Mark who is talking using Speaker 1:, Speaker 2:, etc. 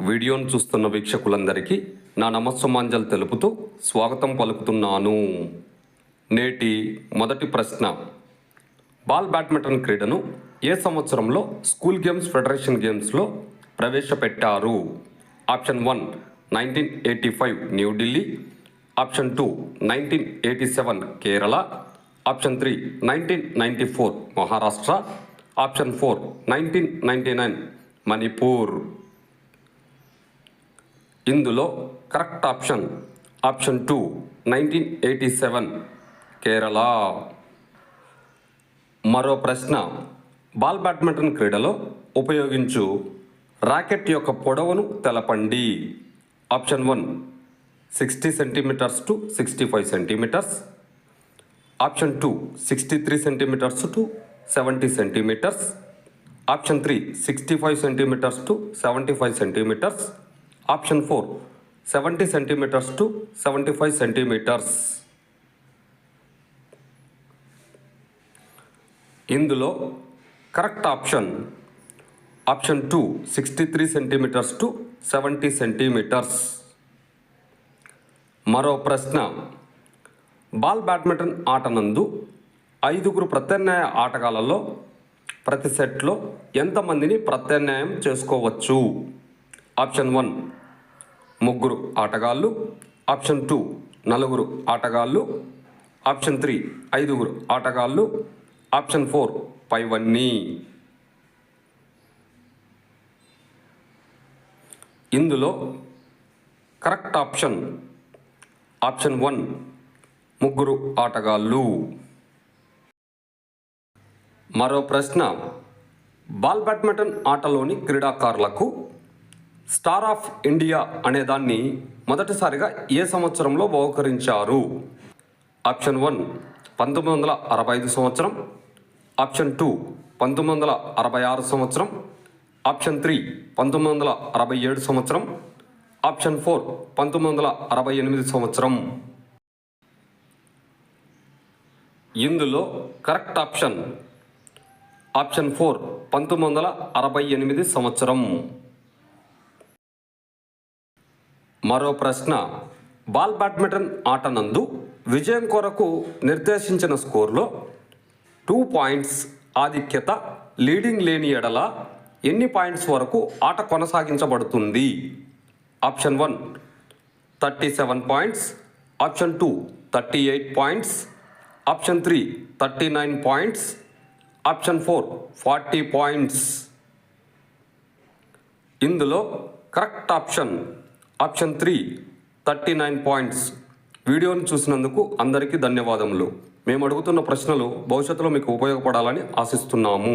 Speaker 1: వీడియోను చూస్తున్న వీక్షకులందరికీ నా నమస్సుమాంజలు తెలుపుతూ స్వాగతం పలుకుతున్నాను. నేటి మొదటి ప్రశ్న, బాల్ బ్యాడ్మింటన్ క్రీడను ఏ సంవత్సరంలో స్కూల్ గేమ్స్ ఫెడరేషన్ గేమ్స్లో ప్రవేశపెట్టారు? Option 1 1985 New Delhi, option 2 1987 Kerala, option 3 1994 Maharashtra, option 4 1999 Manipur. ఇందులో కరెక్ట్ ఆప్షన్ 2 1987 కేరళ. మరో ప్రశ్న, బాల్ బ్యాడ్మింటన్ క్రీడలో ఉపయోగించు ర్యాకెట్ యొక్క పొడవును తెలపండి. Option 1 60 centimetres to 65 centimetres, option 2 63 centimetres to 70 centimetres, option 3 65 centimetres to 75 centimetres, option 4 70 centimetres to 75 centimetres. ఇందులో correct option 2 63 centimetres to 70 centimetres. మరో ప్రశ్న, బాల్ బ్యాడ్మింటన్ ఆట నందు 5 ప్రత్యామ్నాయ ఆటగాళ్లలో ప్రతి సెట్లో ఎంతమందిని ప్రత్యామ్నాయం చేసుకోవచ్చు? ఆప్షన్ 1 3 ఆటగాళ్ళు, ఆప్షన్ 2 4 ఆటగాళ్ళు, ఆప్షన్ 3 5 ఆటగాళ్ళు, ఆప్షన్ 4 పైవన్నీ. ఇందులో కరెక్ట్ ఆప్షన్ 1 3 ఆటగాళ్ళు. మరో ప్రశ్న, బాల్ బ్యాడ్మింటన్ ఆటలోని క్రీడాకారులకు స్టార్ ఆఫ్ ఇండియా అనే దాన్ని మొదటిసారిగా ఏ సంవత్సరంలో బహుకరించారు? ఆప్షన్ 1 1965 సంవత్సరం, ఆప్షన్ 2 1966 సంవత్సరం, ఆప్షన్ 3 1967 సంవత్సరం, ఆప్షన్ 4 1968 సంవత్సరం. ఇందులో కరెక్ట్ ఆప్షన్ 4 1968 సంవత్సరం. మరో ప్రశ్న, బాల్ బ్యాడ్మింటన్ ఆట నందు విజయం కొరకు నిర్దేశించిన స్కోర్లో 2 పాయింట్స్ ఆధిక్యత లీడింగ్ లేని ఎడల ఎన్ని పాయింట్స్ వరకు ఆట కొనసాగించబడుతుంది? Option 1 37 points, option 2 38 points, option 3 39 points, option 4 40 points. ఇందులో కరెక్ట్ ఆప్షన్ 3 39 పాయింట్స్. వీడియోను చూసినందుకు అందరికీ ధన్యవాదములు. మేము అడుగుతున్న ప్రశ్నలు భవిష్యత్తులో మీకు ఉపయోగపడాలని ఆశిస్తున్నాము.